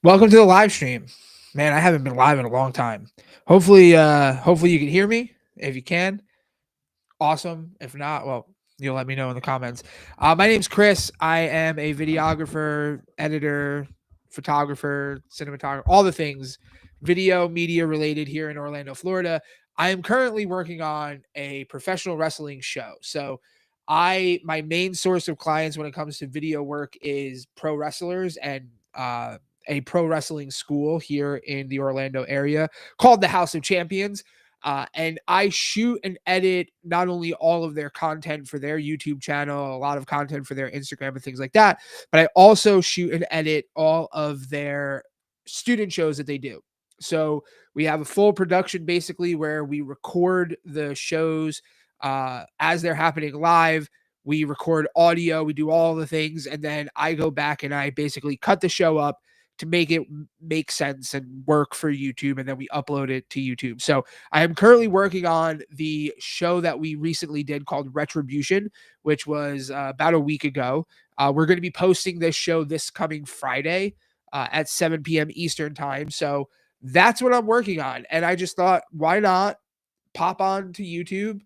Welcome to the live stream. Man, I haven't been live in a long time. Hopefully you can hear me. If you can, awesome. If not, well, you'll let me know in the comments. My name's Chris. I am a videographer, editor, photographer, cinematographer, all the things video media related here in Orlando, Florida. I am currently working on a professional wrestling show. So my main source of clients when it comes to video work is pro wrestlers and a pro wrestling school here in the Orlando area called the House of Champions. And I shoot and edit not only all of their content for their YouTube channel, a lot of content for their Instagram and things like that, but I also shoot and edit all of their student shows that they do. So we have a full production basically where we record the shows as they're happening live. We record audio, we do all the things, and then I go back and I basically cut the show up to make it make sense and work for YouTube, and then we upload it to YouTube. So I am currently working on the show that we recently did called Retribution, which was about a week ago. We're going to be posting this show this coming Friday at 7 p.m. Eastern time. So that's what I'm working on. And I just thought, why not pop on to YouTube,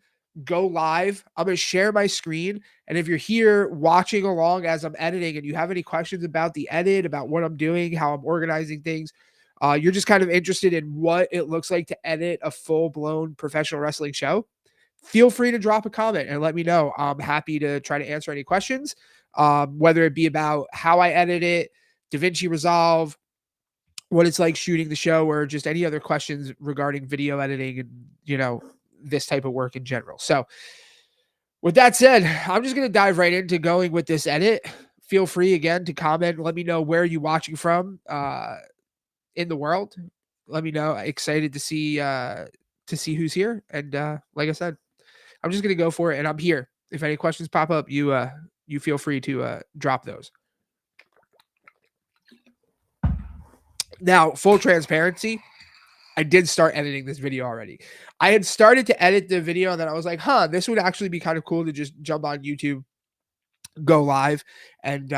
go live. I'm going to share my screen. And if you're here watching along as I'm editing and you have any questions about the edit, about what I'm doing, how I'm organizing things, you're just kind of interested in what it looks like to edit a full blown professional wrestling show, feel free to drop a comment and let me know. I'm happy to try to answer any questions, whether it be about how I edit it, DaVinci Resolve, what it's like shooting the show, or just any other questions regarding video editing and, this type of work in general. So with that said, I'm just going to dive right into going with this edit. Feel free again to comment. Let me know where you're watching from in the world. Let me know. Excited to see who's here. And like I said, I'm just going to go for it, and I'm here. If any questions pop up, you feel free to drop those. Now, full transparency, I did start editing this video already. I had started to edit the video, and then I was like, this would actually be kind of cool to just jump on YouTube, go live, and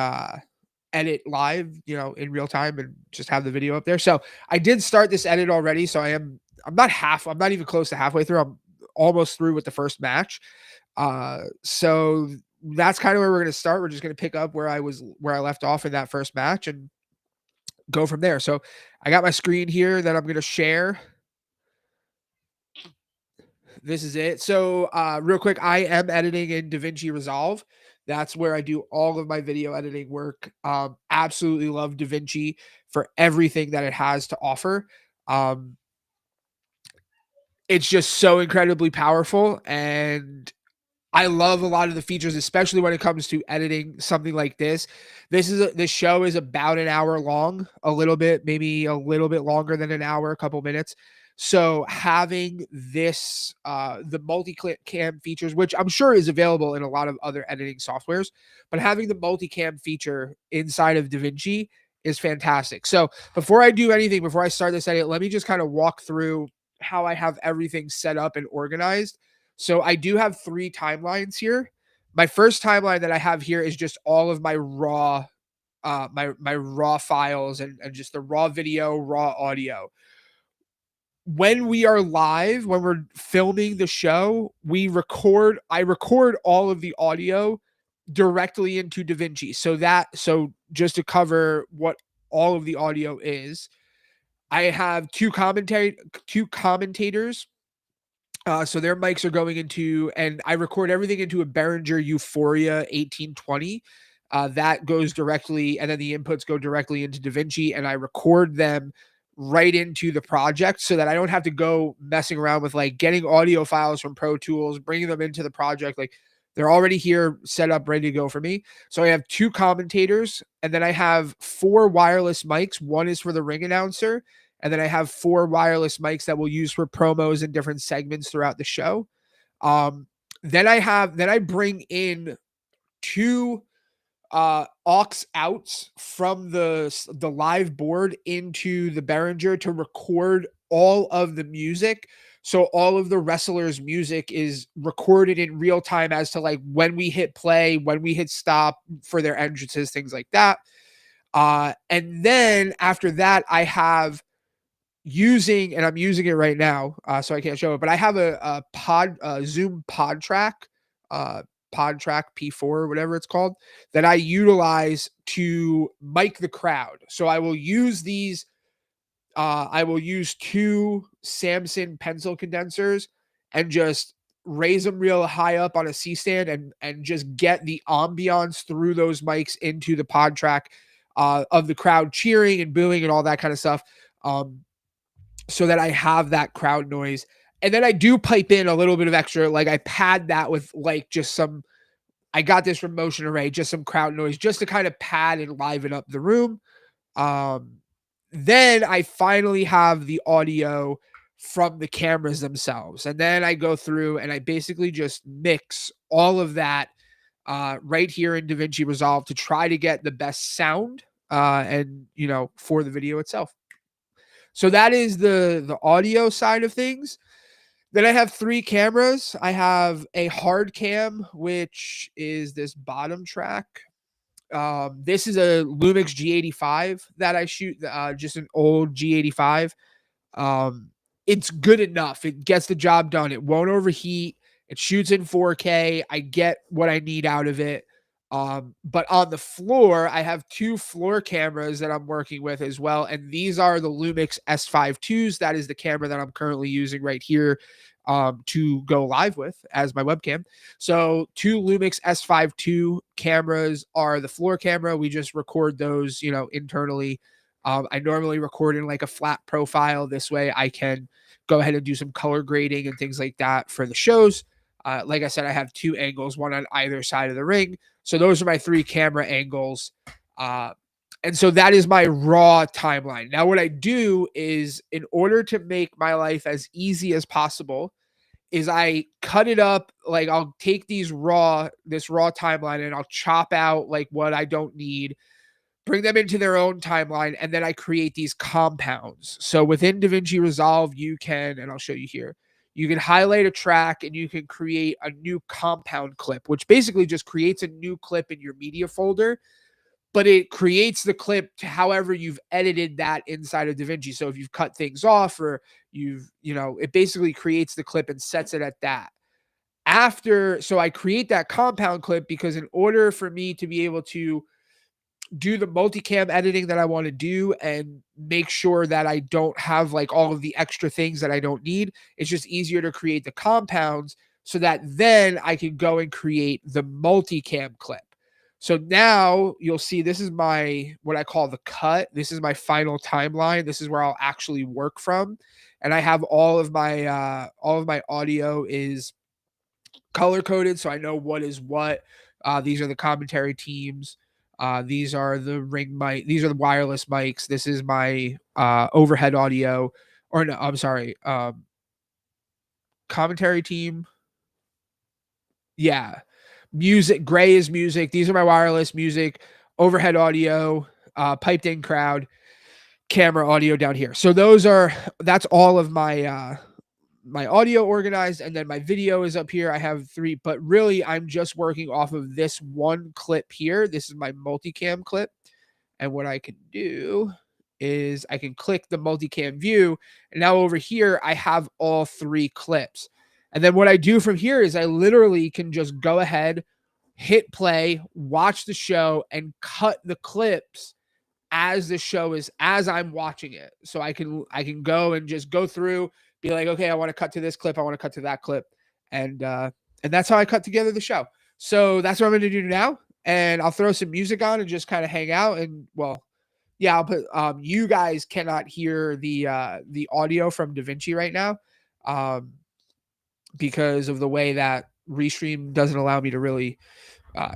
edit live, in real time, and just have the video up there. So I did start this edit already. So I'm not even close to halfway through. I'm almost through with the first match. So that's kind of where we're going to start. We're just going to pick up where I left off in that first match and go from there. So I got my screen here that I'm going to share. This is it. So real quick, I am editing in DaVinci Resolve. That's where I do all of my video editing work. Absolutely love DaVinci for everything that it has to offer. It's just so incredibly powerful, and I love a lot of the features, especially when it comes to editing something like this. This show is about an hour long, maybe a little bit longer than an hour, a couple minutes. So having this, the multi-cam features, which I'm sure is available in a lot of other editing softwares, but having the multi-cam feature inside of DaVinci is fantastic. So before I do anything, before I start this edit, let me just kind of walk through how I have everything set up and organized. So I do have 3 timelines here. My first timeline that I have here is just all of my raw, my raw files and just the raw video, raw audio. When we are live, when we're filming the show, I record all of the audio directly into DaVinci. So just to cover what all of the audio is, I have two commentators. So their mics are going into, and I record everything into a Behringer Euphoria 1820. That goes directly, and then the inputs go directly into DaVinci, and I record them right into the project so that I don't have to go messing around with like getting audio files from Pro Tools, bringing them into the project. Like they're already here, set up, ready to go for me. So I have 2 commentators, and then I have 4 wireless mics. One is for the ring announcer, and then I have 4 wireless mics that we'll use for promos and different segments throughout the show. Then I bring in 2 aux outs from the live board into the Behringer to record all of the music. So all of the wrestlers' music is recorded in real time as to like when we hit play, when we hit stop for their entrances, things like that. And then after that, I have and I'm using it right now, so I can't show it, but I have a Zoom uh, pod track P4 or whatever it's called, that I utilize to mic the crowd. So I will use two Samson pencil condensers and just raise them real high up on a C stand and just get the ambiance through those mics into the pod track of the crowd cheering and booing and all that kind of stuff. So that I have that crowd noise. And then I do pipe in a little bit of extra, like I pad that with like just some, I got this from Motion Array, just some crowd noise, just to kind of pad and liven up the room. Um, then I finally have the audio from the cameras themselves. And then I go through and I basically just mix all of that right here in DaVinci Resolve to try to get the best sound and, for the video itself. So that is the audio side of things. Then I have 3 cameras. I have a hard cam, which is this bottom track. This is a Lumix G85 that I shoot, just an old G85. Um, it's good enough. It gets the job done. It won't overheat. It shoots in 4K. I get what I need out of it. But on the floor, I have 2 floor cameras that I'm working with as well. And these are the Lumix S52s. That is the camera that I'm currently using right here to go live with as my webcam. So 2 Lumix S52 cameras are the floor camera. We just record those, internally. I normally record in like a flat profile. This way I can go ahead and do some color grading and things like that for the shows. Like I said, I have 2 angles, one on either side of the ring. So those are my 3 camera angles. And so that is my raw timeline. Now, what I do is, in order to make my life as easy as possible, is I cut it up. Like I'll take this raw timeline and I'll chop out like what I don't need, bring them into their own timeline, and then I create these compounds. So within DaVinci Resolve, you can, and I'll show you here, you can highlight a track and you can create a new compound clip, which basically just creates a new clip in your media folder, but it creates the clip to however you've edited that inside of DaVinci. So if you've cut things off or it basically creates the clip and sets it at that. So I create that compound clip because in order for me to be able to do the multicam editing that I want to do and make sure that I don't have like all of the extra things that I don't need, it's just easier to create the compounds so that then I can go and create the multicam clip. So now you'll see this is what I call the cut. This is my final timeline. This is where I'll actually work from. And I have all of my audio is color coded, so I know what is what. These are the commentary teams. These are the ring mic. These are the wireless mics. This is my overhead audio, or no, I'm sorry, commentary team. Yeah, music. Gray is music. These are my wireless music, overhead audio, piped in crowd, camera audio down here. So that's all of my audio organized, and then my video is up here. I have 3, but really I'm just working off of this one clip here. This is my multicam clip. And what I can do is I can click the multicam view. And now over here, I have all 3 clips. And then what I do from here is I literally can just go ahead, hit play, watch the show, and cut the clips as I'm watching it. So I can go and just go through, be like, okay, I want to cut to this clip, I want to cut to that clip, and that's how I cut together the show. So that's what I'm going to do now, and I'll throw some music on and just kind of hang out. And I'll put. You guys cannot hear the audio from DaVinci right now, because of the way that Restream doesn't allow me to really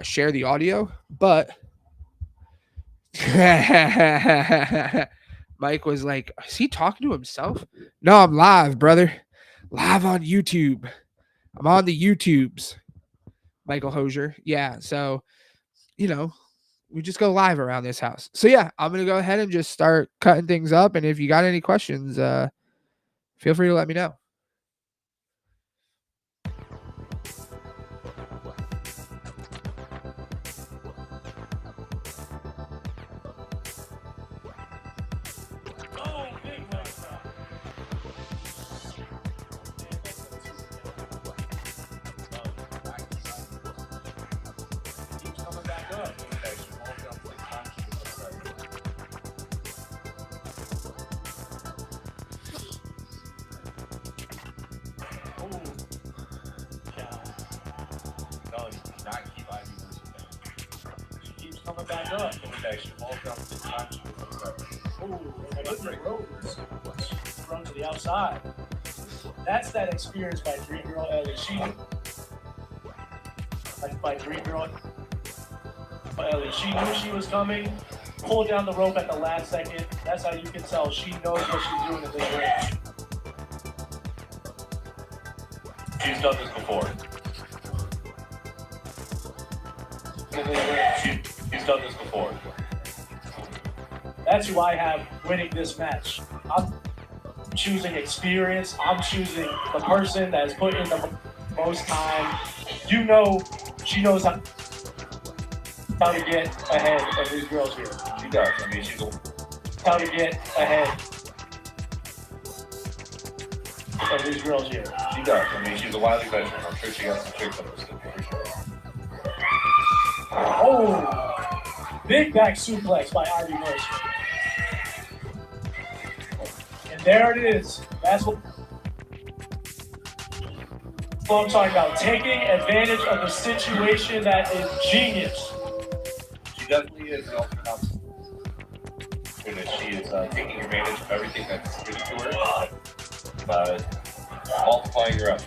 share the audio, but. Mike was like, is he talking to himself? No, I'm live, brother. Live on YouTube. I'm on the YouTubes. Michael Hosier. Yeah. So, we just go live around this house. So yeah, I'm going to go ahead and just start cutting things up. And if you got any questions, feel free to let me know. back up. Okay, she falls down this time. Ooh, good ropes. Thrown to the outside. That's that experience by Dream Girl Ellie. By Dream Girl Ellie. She knew she was coming, pulled down the rope at the last second. That's how you can tell she knows what she's doing in this range. She's done this before. She's done this before. That's who I have winning this match. I'm choosing experience. I'm choosing the person that has put in the most time. You know, she knows how to get ahead of these girls here. She does. I mean, she's how to get ahead of these girls here. She does. I mean, she's a wily veteran. I'm sure she got some tricks up her sleeve for sure. Oh, big back suplex by Ivy Mercer. And there it is. That's what I'm talking about. Taking advantage of the situation. That is genius. She definitely is the ultimate option. She is taking advantage of everything that's given to her, multiplying her up.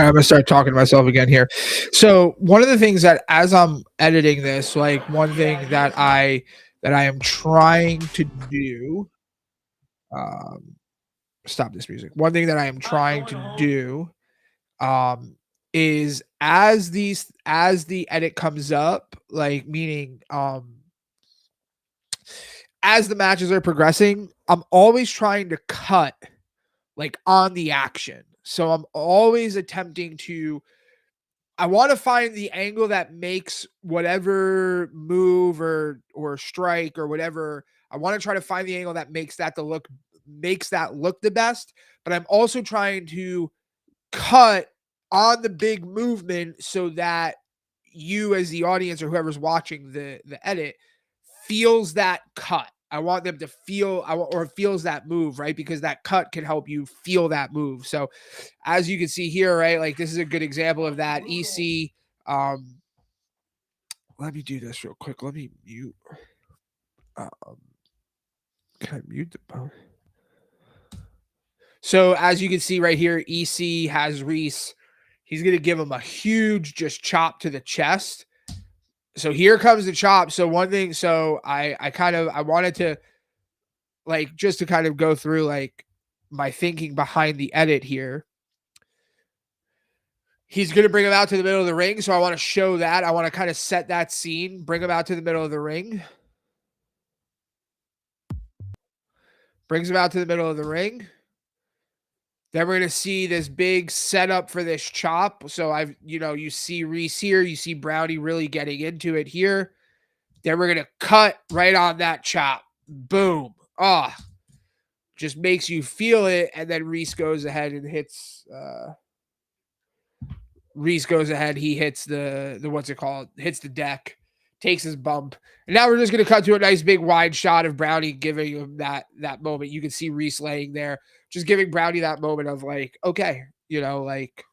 I'm gonna start talking to myself again here. So one of the things that as I'm editing this, like one thing that I am trying to do, um, stop this music. One thing that I am trying to do, um, is as the edit comes up, like meaning, as the matches are progressing, I'm always trying to cut like on the action. So I'm always attempting to I want to find the angle that makes whatever move or strike or whatever. I want to try to find the angle that makes that look the best, but I'm also trying to cut on the big movement so that you as the audience or whoever's watching the edit feels that cut. I want them to feel or feels that move, right? Because that cut can help you feel that move. So as you can see here, right? Like this is a good example of that. EC. Um, let me do this real quick. Let me mute. Um, can I mute the phone? So as you can see right here, EC has Reese. He's gonna give him a huge just chop to the chest. So here comes the chop. So one thing, so I wanted to like just to kind of go through like my thinking behind the edit here. He's going to bring him out to the middle of the ring. So I want to show that. I want to kind of set that scene, bring him out to the middle of the ring. Brings him out to the middle of the ring. Then we're going to see this big setup for this chop. So you see Reese here. You see Brownie really getting into it here. Then we're going to cut right on that chop. Boom. Oh, just makes you feel it. And then Reese goes ahead and hits, he hits the what's it called? Hits the deck, takes his bump. And now we're just gonna cut to a nice big wide shot of Brownie giving him that moment. You can see Reese laying there, just giving Brownie that moment of like, okay, like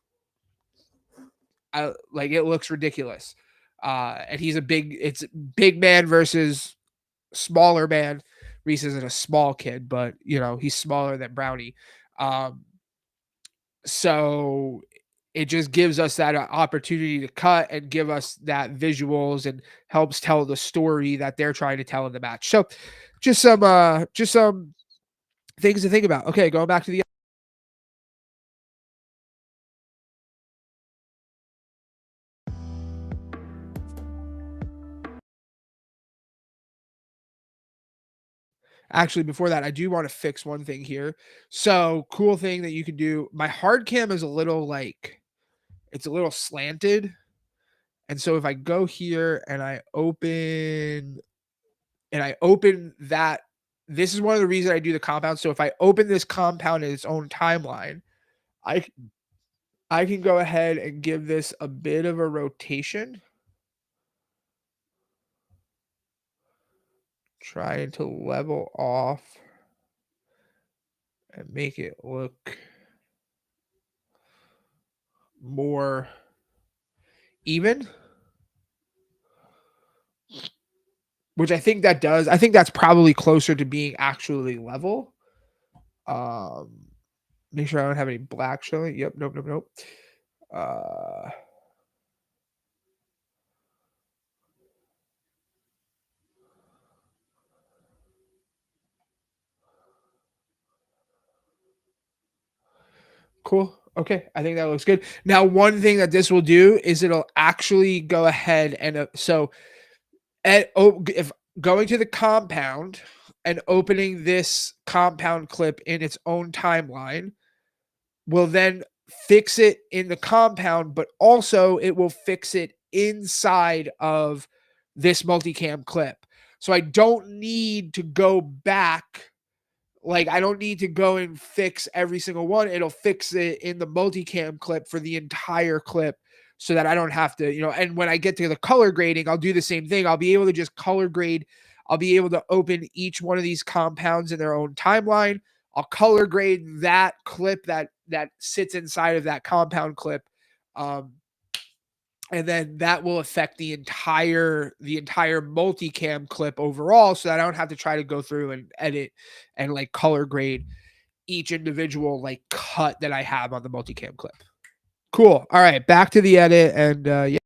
it looks ridiculous. And it's big man versus smaller man. Reese isn't a small kid, but he's smaller than Brownie. So it just gives us that opportunity to cut and give us that visuals and helps tell the story that they're trying to tell in the match. So just some things to think about. Okay, going back to the Actually, before that, I do want to fix one thing here. So, cool thing that you can do. My hard cam is it's a little slanted. And so if I go here and I open that, this is one of the reasons I do the compound. So if I open this compound in its own timeline, I can go ahead and give this a bit of a rotation. Trying to level off and make it look more even. Which I think that does. I think that's probably closer to being actually level. Make sure I don't have any black showing. Yep, nope. Cool. Okay, I think that looks good. Now, one thing that this will do is it'll actually go ahead and if going to the compound and opening this compound clip in its own timeline will then fix it in the compound, but also it will fix it inside of this multicam clip. So I don't need to go back. Like, I don't need to go and fix every single one. It'll fix it in the multicam clip for the entire clip so that I don't have to, and when I get to the color grading, I'll do the same thing. I'll be able to just color grade. I'll be able to open each one of these compounds in their own timeline. I'll color grade that clip that sits inside of that compound clip. And then that will affect the entire multicam clip overall, so that I don't have to try to go through and edit and like color grade each individual like cut that I have on the multicam clip. Cool. All right, back to the edit, and yeah.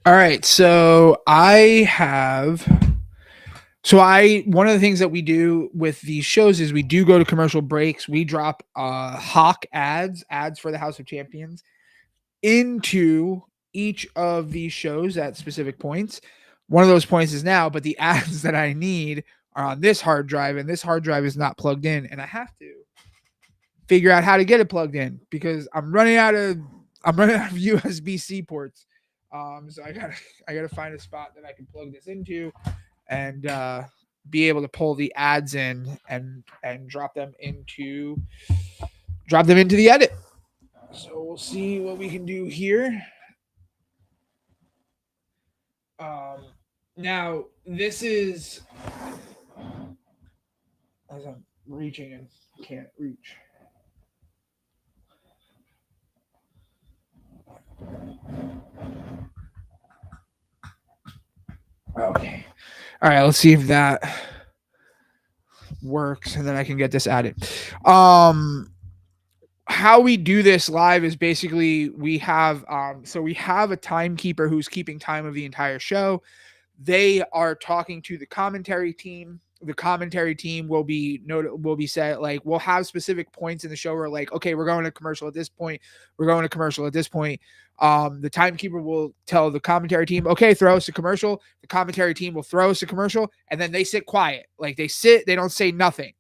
All right, so I have. So one of the things that we do with these shows is we do go to commercial breaks. We drop hawk ads for the House of Champions into each of these shows at specific points. One of those points is now, but the ads that I need are on this hard drive, and this hard drive is not plugged in, and I have to figure out how to get it plugged in because I'm running out of USB-C ports. So I gotta find a spot that I can plug this into and be able to pull the ads in and drop them into the edit. So we'll see what we can do here. Now this is as I'm reaching and can't reach. Okay. All right, let's see if that works and then I can get this added. How we do this live is basically we have a timekeeper who's keeping time of the entire show. They are talking to the commentary team. The commentary team will be set, like we'll have specific points in the show where like, okay, we're going to commercial at this point, we're going to commercial at this point. The timekeeper will tell the commentary team, okay, throw us a commercial. The commentary team will throw us a commercial, and then they sit quiet, like they don't say nothing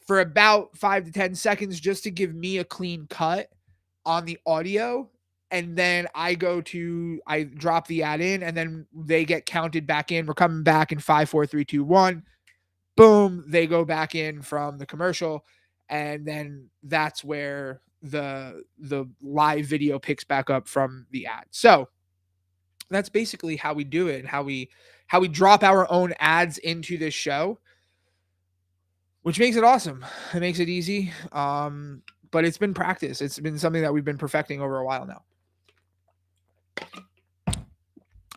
for about 5 to 10 seconds just to give me a clean cut on the audio. And then I drop the ad in, and then they get counted back in. We're coming back in 5, 4, 3, 2, 1. Boom. They go back in from the commercial. And then that's where the live video picks back up from the ad. So that's basically how we do it and how we drop our own ads into this show, which makes it awesome. It makes it easy. But it's been practice. It's been something that we've been perfecting over a while now.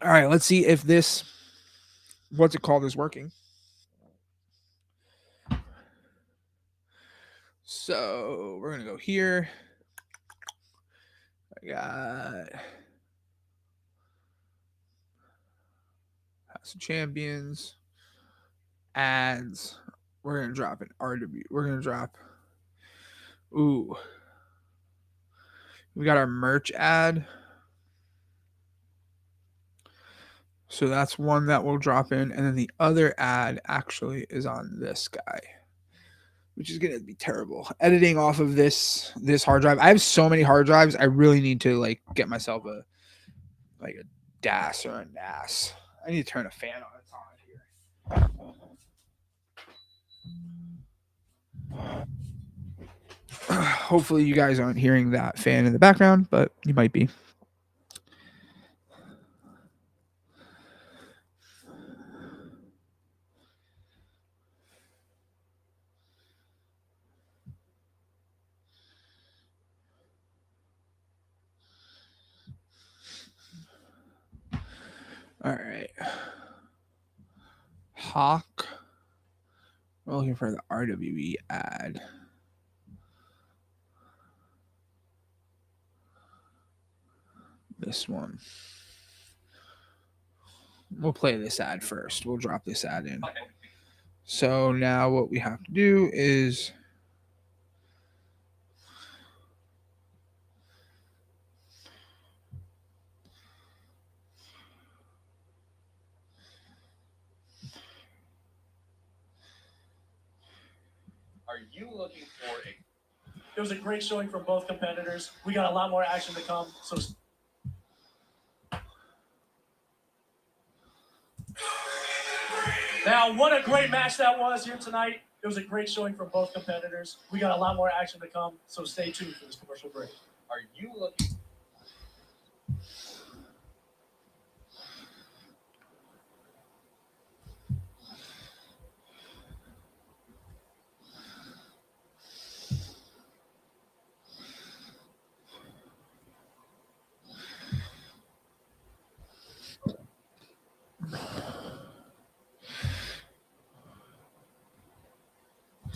All right, let's see if this, what's it called, is working. So we're going to go here. I got House of Champions, ads. We're going to drop an RW. We're going to drop, we got our merch ad. So that's one that we'll drop in. And then the other ad actually is on this guy, which is going to be terrible. Editing off of this hard drive. I have so many hard drives. I really need to like get myself a DAS or a NAS. I need to turn a fan on. It's on here. Hopefully you guys aren't hearing that fan in the background, but you might be. All right. Hawk. We're looking for the RWE ad. This one. We'll play this ad first. We'll drop this ad in. So now what we have to do is Are you looking for a... It was a great showing from both competitors. We got a lot more action to come. So now, what a great match that was here tonight. It was a great showing from both competitors. We got a lot more action to come. So stay tuned for this commercial break. Are you looking...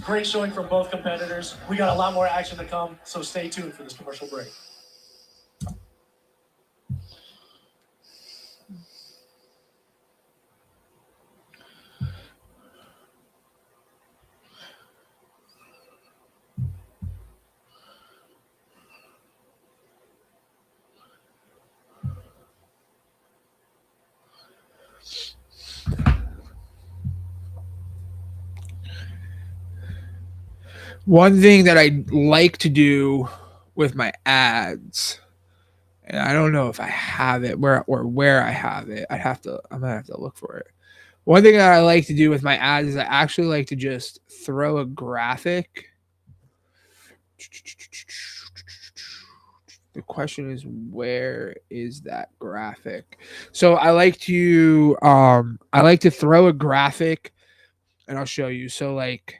Great showing from both competitors. We got a lot more action to come, so stay tuned for this commercial break. One thing that I like to do with my ads, and I don't know if I have it where I have it. I'm gonna have to look for it. One thing that I like to do with my ads is I actually like to just throw a graphic. The question is, where is that graphic? So I like to throw a graphic, and I'll show you. So like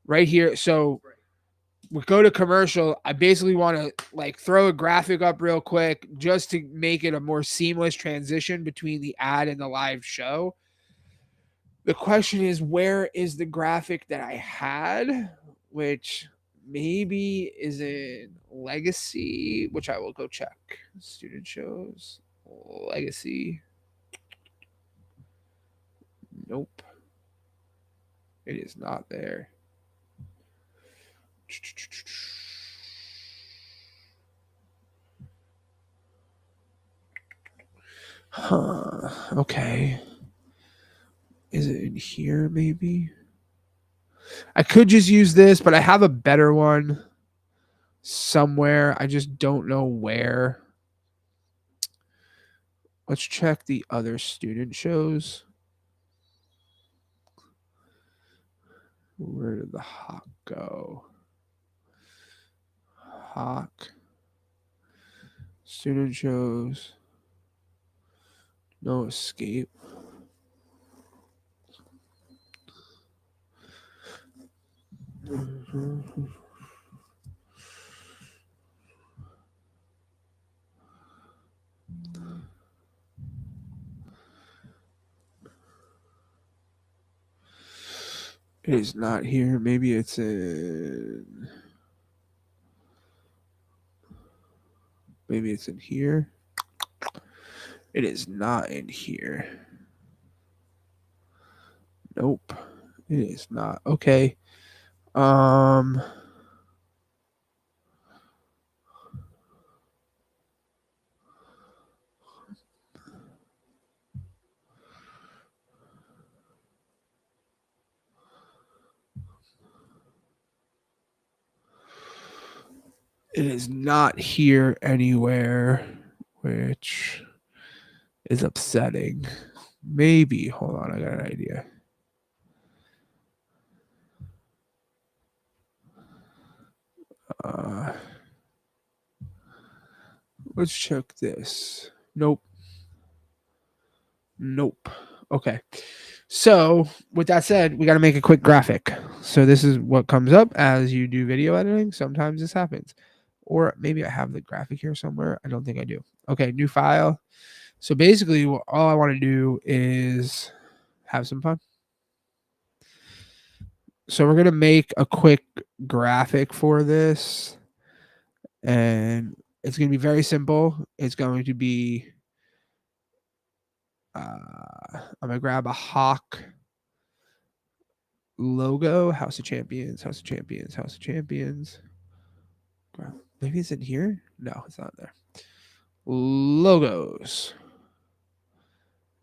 right here, so we go to commercial. I basically want to like throw a graphic up real quick just to make it a more seamless transition between the ad and the live show. The question is, where is the graphic that I had, which maybe is in Legacy, which I will go check. Student shows, Legacy. Nope, it is not there. Huh. Okay. Is it in here, maybe? I could just use this, but I have a better one somewhere. I just don't know where. Let's check the other student shows. Where did the hawk go? Hawk. Student shows. No escape. It is not here. Maybe it's in. Maybe it's in here. It is not in here. Nope. It is not. Okay. It is not here anywhere, which is upsetting. Maybe. Hold on. I got an idea. Let's check this. Nope. Nope. Okay. So, with that said, we got to make a quick graphic. So, this is what comes up as you do video editing. Sometimes this happens. Or maybe I have the graphic here somewhere. I don't think I do. Okay, new file. So, basically, all I want to do is have some fun. So, we're going to make a quick graphic for this. And it's going to be very simple. It's going to be I'm gonna grab a hawk logo, House of Champions, House of Champions, House of Champions. Maybe it's in here. No, it's not there. Logos,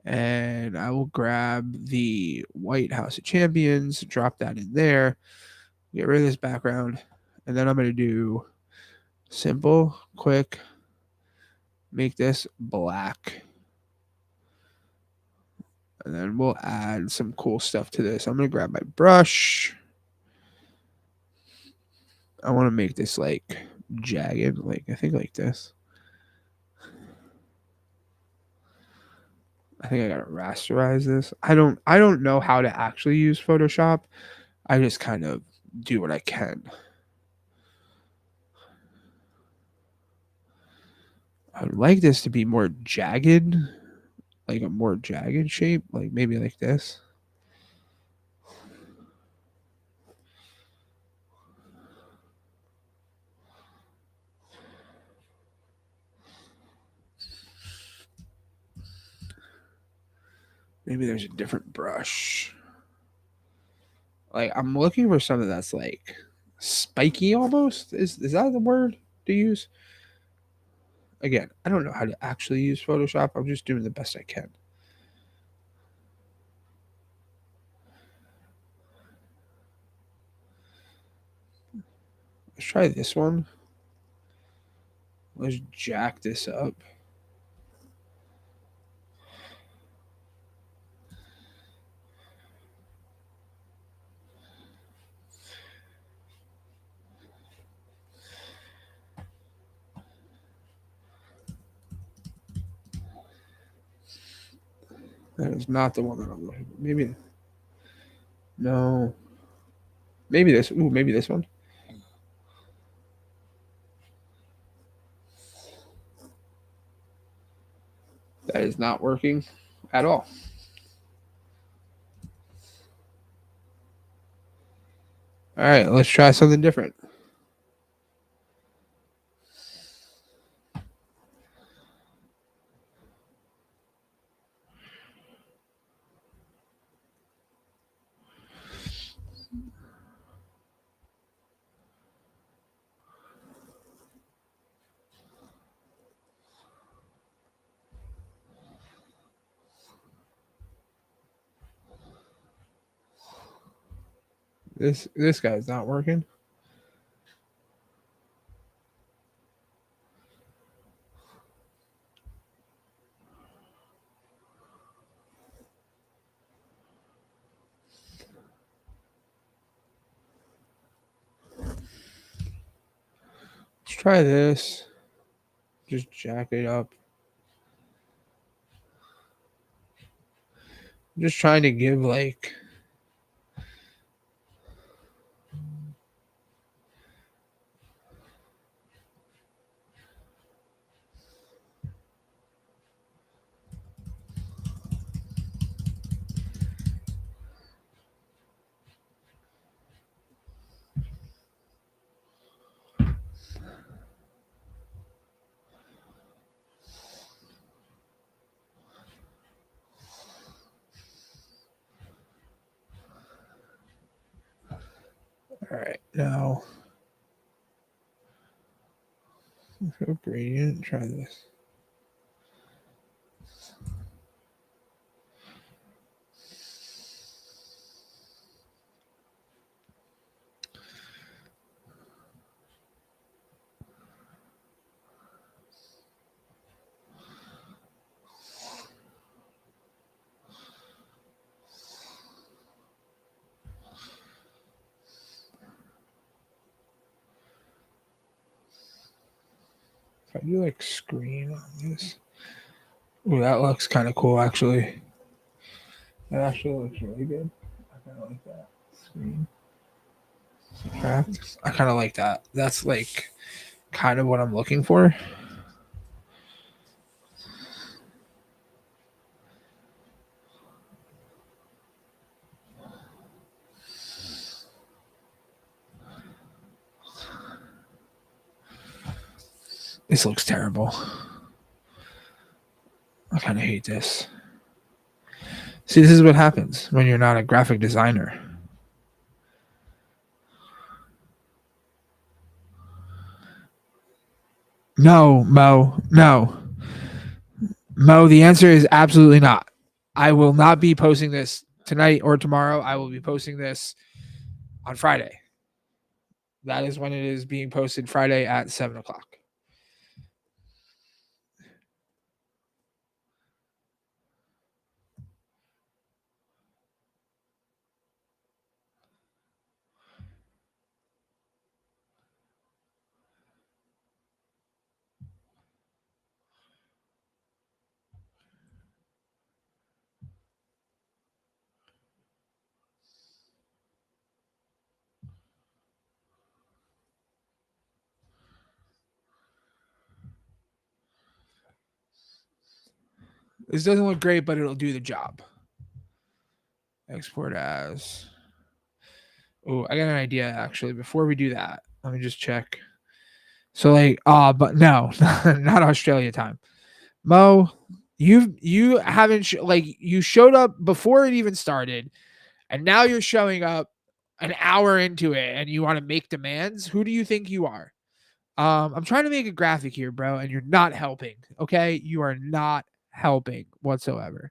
and I will grab the white House of Champions, drop that in there, get rid of this background, and then I'm gonna do simple, quick, make this black. And then we'll add some cool stuff to this. I'm going to grab my brush. I want to make this like jagged, like I think like this. I think I got to rasterize this. I don't know how to actually use Photoshop. I just kind of do what I can. I would like this to be more jagged, like a more jagged shape, like maybe like this. Maybe there's a different brush. Like I'm looking for something that's like spiky almost. Is that the word to use? Again, I don't know how to actually use Photoshop. I'm just doing the best I can. Let's try this one. Let's jack this up. That is not the one that I'm looking for. Maybe no. Maybe this. Ooh, maybe this one. That is not working at all. All right, let's try something different. This guy's not working. Let's try this. Just jack it up. I'm just trying to give like all right now. Go gradient. Try this. If I do like screen on this. Ooh, that looks kind of cool actually. That actually looks really good. I kind of like that. Screen. Subtract. I kind of like that. That's like kind of what I'm looking for. This looks terrible. I kind of hate this. See, this is what happens when you're not a graphic designer. No, Mo. No. Mo, the answer is absolutely not. I will not be posting this tonight or tomorrow. I will be posting this on Friday. That is when it is being posted, Friday at 7 o'clock. This doesn't look great, but it'll do the job. Export as. Oh, I got an idea actually. Before we do that, let me just check. So like, but no, not Australia time. Mo, you haven't like you showed up before it even started, and now you're showing up an hour into it, and you want to make demands. Who do you think you are? I'm trying to make a graphic here, bro, and you're not helping. Okay, you are not helping whatsoever.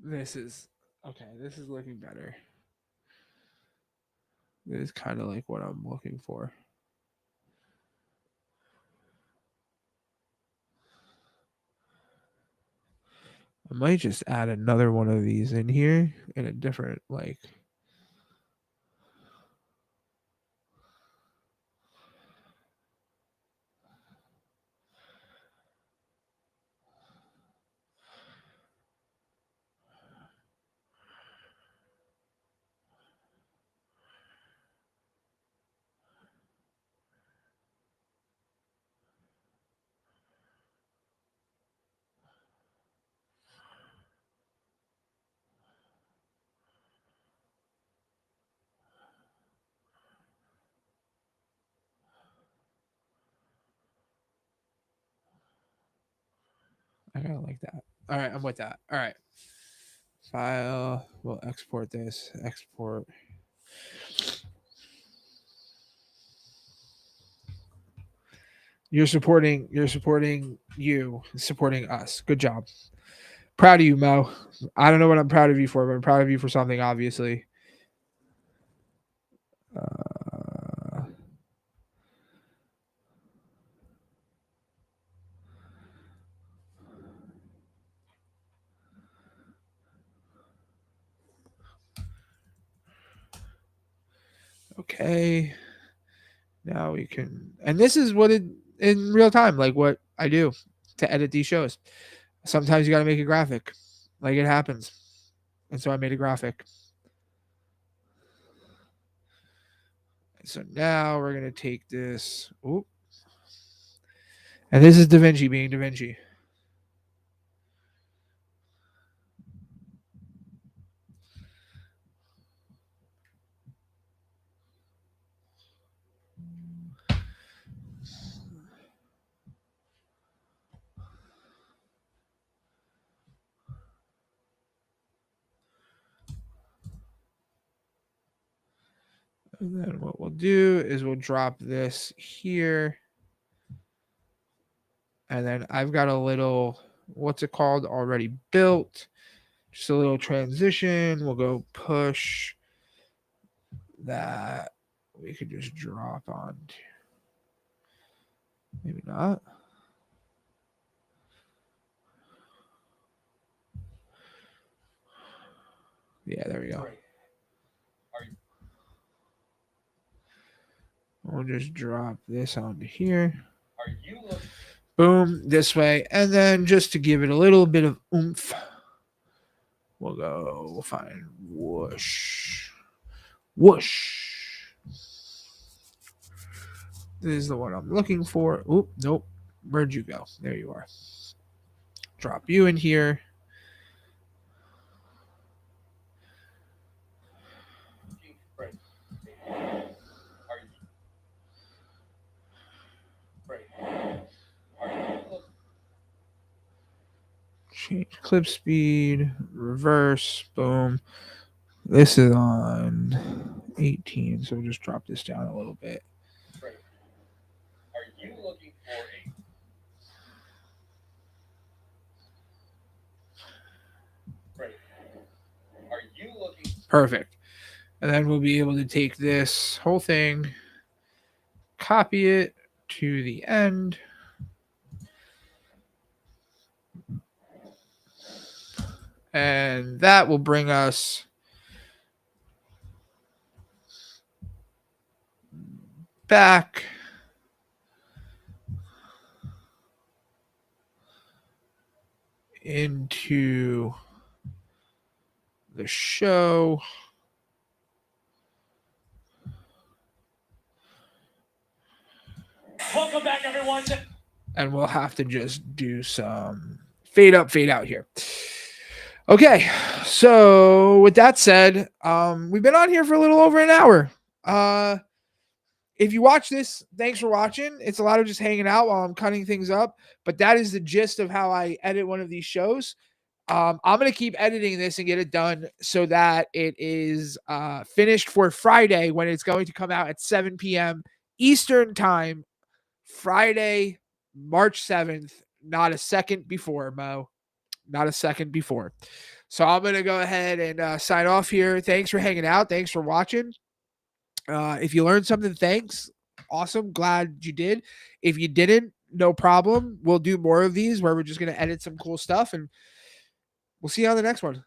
This is okay. This is looking better. This is kind of like what I'm looking for. I might just add another one of these in here in a different like. I kind of like that. All right, I'm with that. All right. File. We'll export this. Export. You're supporting. You supporting us. Good job. Proud of you, Mo. I don't know what I'm proud of you for, but I'm proud of you for something, obviously. Uh, okay. Now we can, and this is what it in real time, like what I do to edit these shows. Sometimes you got to make a graphic, like it happens, and so I made a graphic. So now we're gonna take this. Oop, and this is DaVinci being DaVinci. And then what we'll do is we'll drop this here. And then I've got a little, what's it called, already built. Just a little transition. We'll go push that. We could just drop on. Maybe not. Yeah, there we go. We'll just drop this onto here. Boom, this way. And then just to give it a little bit of oomph, we'll find whoosh. Whoosh. This is the one I'm looking for. Oop, nope. Where'd you go? There you are. Drop you in here. Change clip speed, reverse, boom. This is on 18, so we'll just drop this down a little bit. Are you looking for Perfect. And then we'll be able to take this whole thing, copy it to the end. And that will bring us back into the show. Welcome back, everyone. And we'll have to just do some fade up, fade out here. Okay, so with that said, we've been on here for a little over an hour. If you watch this, thanks for watching. It's a lot of just hanging out while I'm cutting things up, but that is the gist of how I edit one of these shows. I'm going to keep editing this and get it done so that it is finished for Friday when it's going to come out at 7 p.m. Eastern time, Friday, March 7th, not a second before, Mo. Not a second before. So I'm going to go ahead and sign off here. Thanks for hanging out. Thanks for watching. If you learned something, thanks. Awesome. Glad you did. If you didn't, no problem. We'll do more of these where we're just going to edit some cool stuff, and we'll see you on the next one.